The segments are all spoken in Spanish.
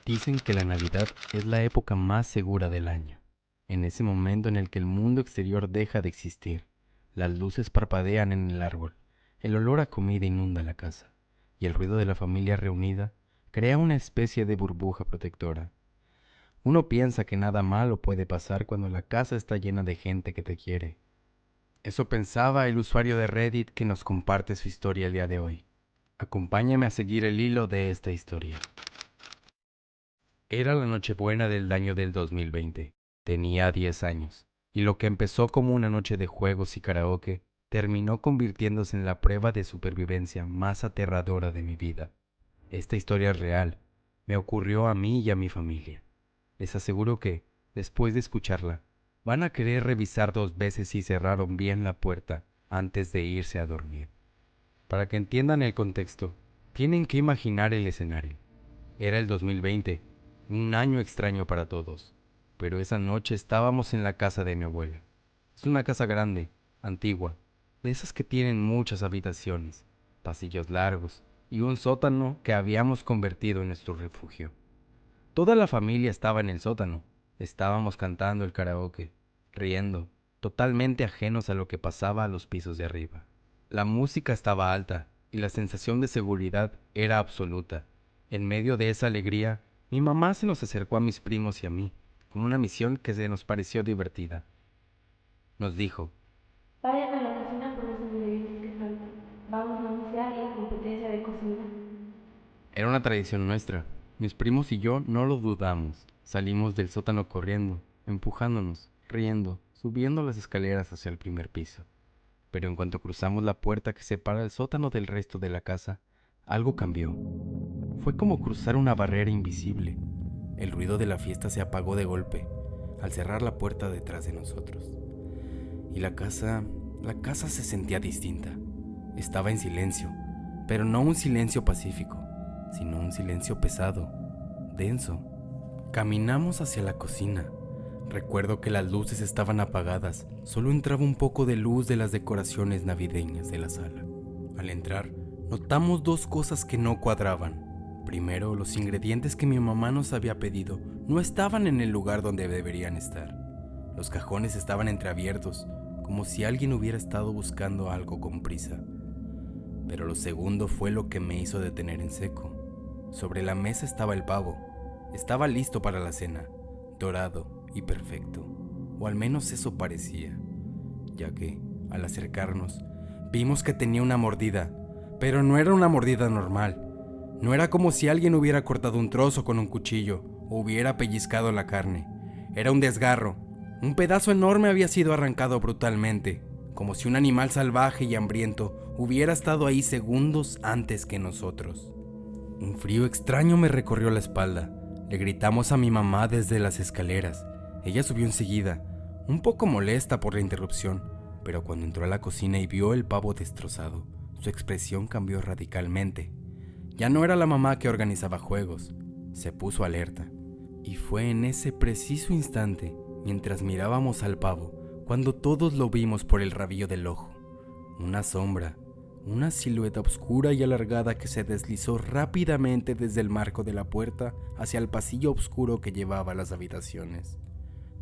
Dicen que la Navidad es la época más segura del año. En ese momento en el que el mundo exterior deja de existir, las luces parpadean en el árbol, el olor a comida inunda la casa, y el ruido de la familia reunida crea una especie de burbuja protectora. Uno piensa que nada malo puede pasar cuando la casa está llena de gente que te quiere. Eso pensaba el usuario de Reddit que nos comparte su historia el día de hoy. Acompáñame a seguir el hilo de esta historia. Era la Nochebuena del año del 2020. Tenía 10 años, y lo que empezó como una noche de juegos y karaoke terminó convirtiéndose en la prueba de supervivencia más aterradora de mi vida. Esta historia es real. Me ocurrió a mí y a mi familia. Les aseguro que, después de escucharla, van a querer revisar 2 veces si cerraron bien la puerta antes de irse a dormir. Para que entiendan el contexto, tienen que imaginar el escenario. Era el 2020, un año extraño para todos, pero esa noche estábamos en la casa de mi abuela. Es una casa grande, antigua, de esas que tienen muchas habitaciones, pasillos largos y un sótano que habíamos convertido en nuestro refugio. Toda la familia estaba en el sótano. Estábamos cantando el karaoke, riendo, totalmente ajenos a lo que pasaba a los pisos de arriba. La música estaba alta y la sensación de seguridad era absoluta. En medio de esa alegría, mi mamá se nos acercó a mis primos y a mí, con una misión que se nos pareció divertida. Nos dijo: Vayan a la cocina por los ingredientes que faltan. Vamos a iniciar la competencia de cocina. era una tradición nuestra. Mis primos y yo no lo dudamos. Salimos del sótano corriendo, empujándonos, riendo, subiendo las escaleras hacia el primer piso. Pero en cuanto cruzamos la puerta que separa el sótano del resto de la casa, algo cambió. Fue como cruzar una barrera invisible. El ruido de la fiesta se apagó de golpe, al cerrar la puerta detrás de nosotros. Y la casa se sentía distinta. Estaba en silencio, pero no un silencio pacífico, sino un silencio pesado, denso. Caminamos hacia la cocina. Recuerdo que las luces estaban apagadas, solo entraba un poco de luz de las decoraciones navideñas de la sala. Al entrar, notamos 2 cosas que no cuadraban. Primero, los ingredientes que mi mamá nos había pedido no estaban en el lugar donde deberían estar. Los cajones estaban entreabiertos, como si alguien hubiera estado buscando algo con prisa. Pero lo segundo fue lo que me hizo detener en seco. Sobre la mesa estaba el pavo. Estaba listo para la cena, dorado y perfecto, o al menos eso parecía, ya que, al acercarnos, vimos que tenía una mordida, pero no era una mordida normal. No era como si alguien hubiera cortado un trozo con un cuchillo o hubiera pellizcado la carne. Era un desgarro. Un pedazo enorme había sido arrancado brutalmente, como si un animal salvaje y hambriento hubiera estado ahí segundos antes que nosotros. Un frío extraño me recorrió la espalda. Le gritamos a mi mamá desde las escaleras. Ella subió enseguida, un poco molesta por la interrupción, pero cuando entró a la cocina y vio el pavo destrozado, su expresión cambió radicalmente. Ya no era la mamá que organizaba juegos, se puso alerta. Y fue en ese preciso instante, mientras mirábamos al pavo, cuando todos lo vimos por el rabillo del ojo. Una sombra, una silueta oscura y alargada que se deslizó rápidamente desde el marco de la puerta hacia el pasillo oscuro que llevaba a las habitaciones.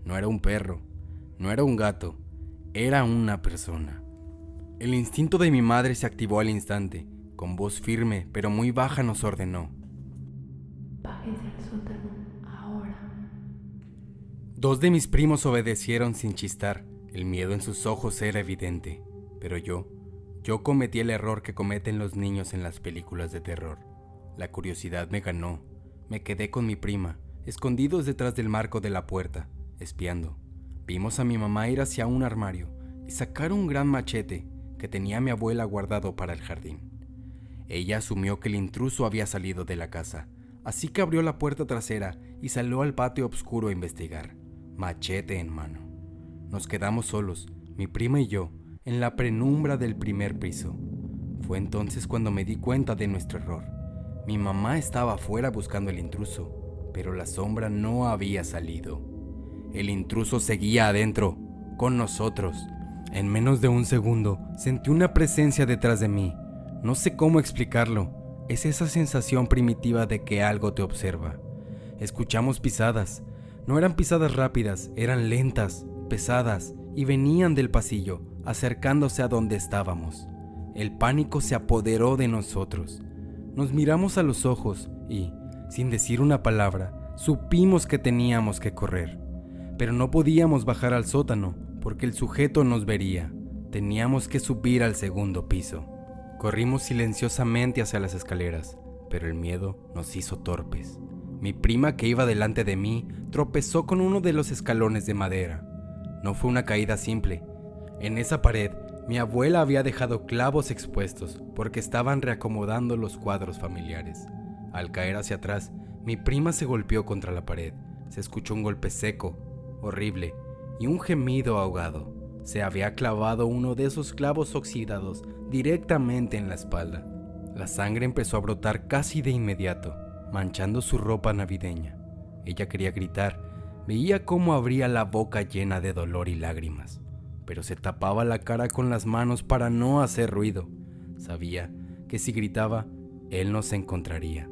No era un perro, no era un gato, era una persona. El instinto de mi madre se activó al instante. Con voz firme pero muy baja nos ordenó: Bájense al sótano, ahora. 2 de mis primos obedecieron sin chistar. El miedo en sus ojos era evidente, pero yo cometí el error que cometen los niños en las películas de terror. La curiosidad me ganó. Me quedé con mi prima, escondidos detrás del marco de la puerta, espiando. Vimos a mi mamá ir hacia un armario y sacar un gran machete que tenía mi abuela guardado para el jardín. Ella asumió que el intruso había salido de la casa, así que abrió la puerta trasera y salió al patio oscuro a investigar, machete en mano. Nos quedamos solos, mi prima y yo, en la penumbra del primer piso. Fue entonces cuando me di cuenta de nuestro error. Mi mamá estaba afuera buscando al intruso, pero la sombra no había salido. El intruso seguía adentro, con nosotros. En menos de un segundo, sentí una presencia detrás de mí. No sé cómo explicarlo. Es esa sensación primitiva de que algo te observa. Escuchamos pisadas. No eran pisadas rápidas, eran lentas, pesadas, y venían del pasillo, acercándose a donde estábamos. El pánico se apoderó de nosotros. Nos miramos a los ojos y, sin decir una palabra, supimos que teníamos que correr. Pero no podíamos bajar al sótano, porque el sujeto nos vería. Teníamos que subir al segundo piso. Corrimos silenciosamente hacia las escaleras, pero el miedo nos hizo torpes. Mi prima, que iba delante de mí, tropezó con uno de los escalones de madera. No fue una caída simple. En esa pared, mi abuela había dejado clavos expuestos porque estaban reacomodando los cuadros familiares. Al caer hacia atrás, mi prima se golpeó contra la pared. Se escuchó un golpe seco, horrible, y un gemido ahogado. Se había clavado uno de esos clavos oxidados directamente en la espalda. La sangre empezó a brotar casi de inmediato, manchando su ropa navideña. Ella quería gritar, veía cómo abría la boca llena de dolor y lágrimas, pero se tapaba la cara con las manos para no hacer ruido. Sabía que si gritaba, él nos encontraría.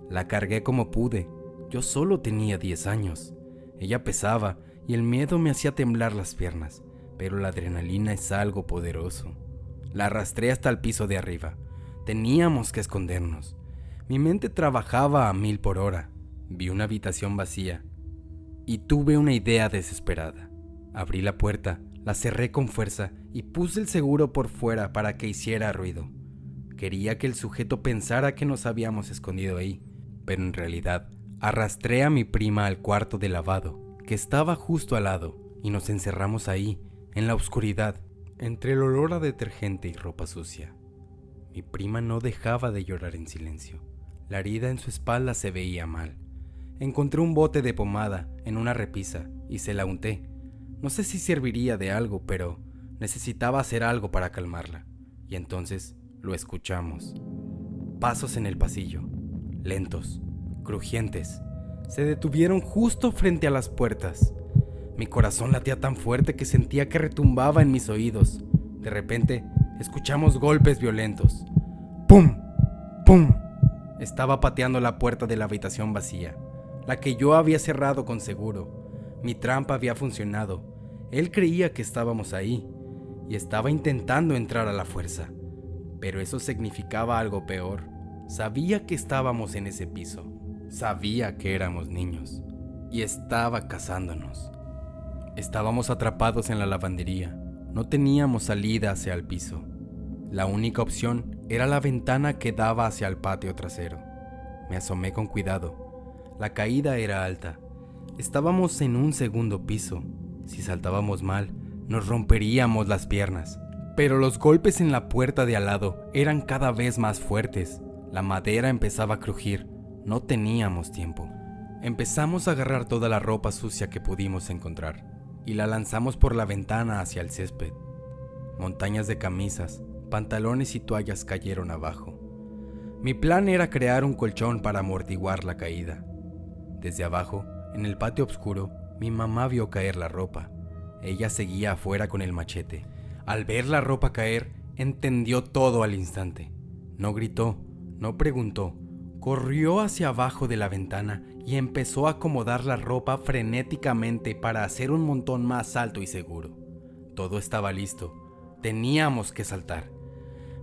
La cargué como pude. Yo solo tenía 10 años. Ella pesaba y el miedo me hacía temblar las piernas, pero la adrenalina es algo poderoso. La arrastré hasta el piso de arriba. Teníamos que escondernos. Mi mente trabajaba a 1000 por hora. Vi una habitación vacía y tuve una idea desesperada. Abrí la puerta, la cerré con fuerza y puse el seguro por fuera para que hiciera ruido. Quería que el sujeto pensara que nos habíamos escondido ahí, pero en realidad arrastré a mi prima al cuarto de lavado, que estaba justo al lado, y nos encerramos ahí, en la oscuridad, entre el olor a detergente y ropa sucia. Mi prima no dejaba de llorar en silencio. La herida en su espalda se veía mal. Encontré un bote de pomada en una repisa y se la unté. No sé si serviría de algo, pero necesitaba hacer algo para calmarla. Y entonces lo escuchamos. Pasos en el pasillo, lentos, crujientes. Se detuvieron justo frente a las puertas. Mi corazón latía tan fuerte que sentía que retumbaba en mis oídos. De repente, escuchamos golpes violentos. ¡Pum! ¡Pum! Estaba pateando la puerta de la habitación vacía, la que yo había cerrado con seguro. Mi trampa había funcionado. Él creía que estábamos ahí y estaba intentando entrar a la fuerza. Pero eso significaba algo peor. Sabía que estábamos en ese piso. Sabía que éramos niños y estaba cazándonos. Estábamos atrapados en la lavandería. No teníamos salida hacia el piso. La única opción era la ventana que daba hacia el patio trasero. Me asomé con cuidado. La caída era alta. Estábamos en un segundo piso. Si saltábamos mal, nos romperíamos las piernas. Pero los golpes en la puerta de al lado eran cada vez más fuertes. La madera empezaba a crujir. No teníamos tiempo. Empezamos a agarrar toda la ropa sucia que pudimos encontrar y la lanzamos por la ventana hacia el césped. Montañas de camisas, pantalones y toallas cayeron abajo. Mi plan era crear un colchón para amortiguar la caída. Desde abajo, en el patio oscuro, mi mamá vio caer la ropa. Ella seguía afuera con el machete. Al ver la ropa caer, entendió todo al instante. No gritó, no preguntó. Corrió hacia abajo de la ventana y empezó a acomodar la ropa frenéticamente para hacer un montón más alto y seguro. Todo estaba listo. Teníamos que saltar.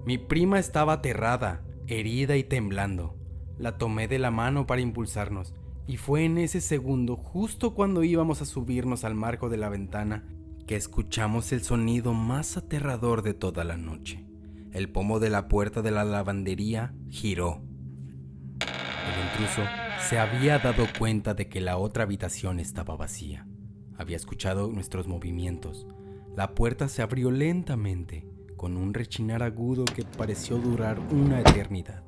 Mi prima estaba aterrada, herida y temblando. La tomé de la mano para impulsarnos y fue en ese segundo, justo cuando íbamos a subirnos al marco de la ventana, que escuchamos el sonido más aterrador de toda la noche. El pomo de la puerta de la lavandería giró. El intruso se había dado cuenta de que la otra habitación estaba vacía. Había escuchado nuestros movimientos. La puerta se abrió lentamente, con un rechinar agudo que pareció durar una eternidad.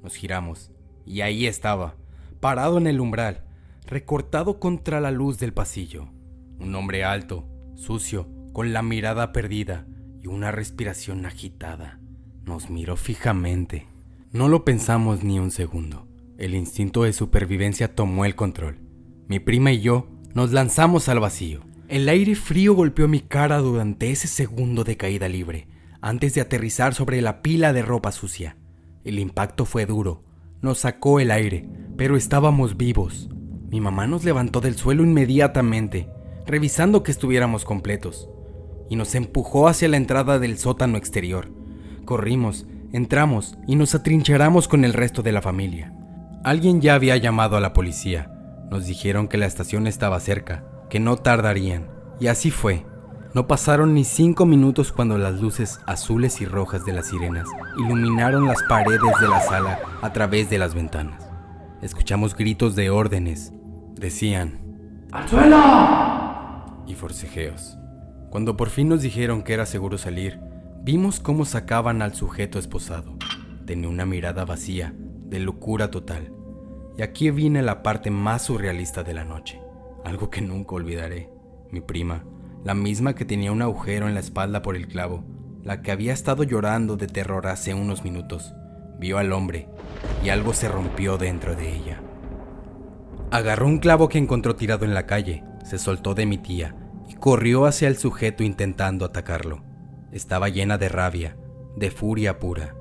Nos giramos, y ahí estaba, parado en el umbral, recortado contra la luz del pasillo. Un hombre alto, sucio, con la mirada perdida y una respiración agitada. Nos miró fijamente. No lo pensamos ni un segundo. El instinto de supervivencia tomó el control. Mi prima y yo nos lanzamos al vacío. El aire frío golpeó mi cara durante ese segundo de caída libre, antes de aterrizar sobre la pila de ropa sucia. El impacto fue duro, nos sacó el aire, pero estábamos vivos. Mi mamá nos levantó del suelo inmediatamente, revisando que estuviéramos completos, y nos empujó hacia la entrada del sótano exterior. Corrimos, entramos y nos atrincheramos con el resto de la familia. Alguien ya había llamado a la policía. Nos dijeron que la estación estaba cerca, que no tardarían, y así fue. No pasaron ni 5 minutos cuando las luces azules y rojas de las sirenas iluminaron las paredes de la sala a través de las ventanas. Escuchamos gritos de órdenes. Decían ¡al suelo! Y forcejeos. Cuando por fin nos dijeron que era seguro salir, vimos cómo sacaban al sujeto esposado. Tenía una mirada vacía, de locura total. Y aquí viene la parte más surrealista de la noche, algo que nunca olvidaré. Mi prima, la misma que tenía un agujero en la espalda por el clavo, la que había estado llorando de terror hace unos minutos, vio al hombre y algo se rompió dentro de ella. Agarró un clavo que encontró tirado en la calle, se soltó de mi tía y corrió hacia el sujeto intentando atacarlo. Estaba llena de rabia, de furia pura.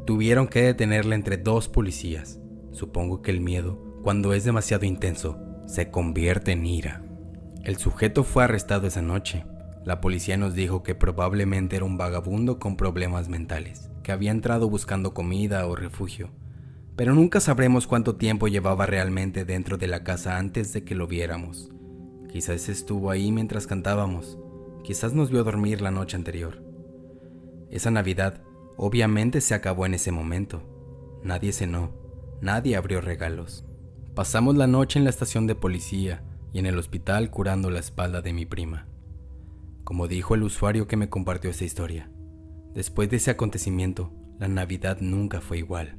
Tuvieron que detenerla entre 2 policías. Supongo que el miedo, cuando es demasiado intenso, se convierte en ira. El sujeto fue arrestado esa noche. La policía nos dijo que probablemente era un vagabundo con problemas mentales, que había entrado buscando comida o refugio. Pero nunca sabremos cuánto tiempo llevaba realmente dentro de la casa antes de que lo viéramos. Quizás estuvo ahí mientras cantábamos. Quizás nos vio dormir la noche anterior. Esa Navidad obviamente se acabó en ese momento. Nadie cenó. Nadie abrió regalos. Pasamos la noche en la estación de policía y en el hospital curando la espalda de mi prima. Como dijo el usuario que me compartió esa historia, después de ese acontecimiento, la Navidad nunca fue igual.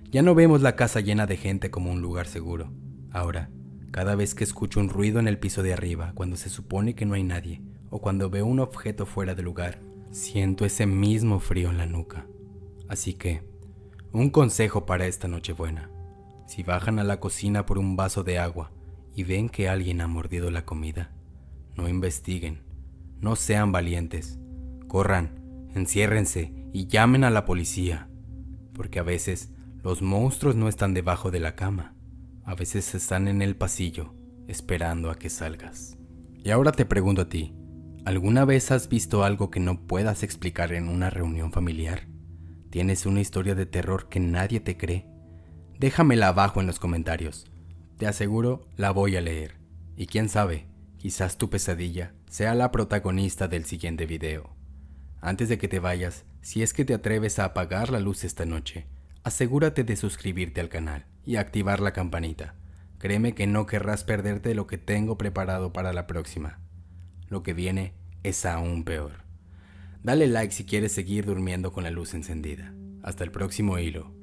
Ya no vemos la casa llena de gente como un lugar seguro. Ahora, cada vez que escucho un ruido en el piso de arriba, cuando se supone que no hay nadie, o cuando veo un objeto fuera de lugar, siento ese mismo frío en la nuca. Así que, un consejo para esta Nochebuena: si bajan a la cocina por un vaso de agua y ven que alguien ha mordido la comida, no investiguen, no sean valientes, corran, enciérrense y llamen a la policía, porque a veces los monstruos no están debajo de la cama, a veces están en el pasillo esperando a que salgas. Y ahora te pregunto a ti, ¿alguna vez has visto algo que no puedas explicar en una reunión familiar? ¿Tienes una historia de terror que nadie te cree? Déjamela abajo en los comentarios. Te aseguro, la voy a leer. Y quién sabe, quizás tu pesadilla sea la protagonista del siguiente video. Antes de que te vayas, si es que te atreves a apagar la luz esta noche, asegúrate de suscribirte al canal y activar la campanita. Créeme que no querrás perderte lo que tengo preparado para la próxima. Lo que viene es aún peor. Dale like si quieres seguir durmiendo con la luz encendida. Hasta el próximo hilo.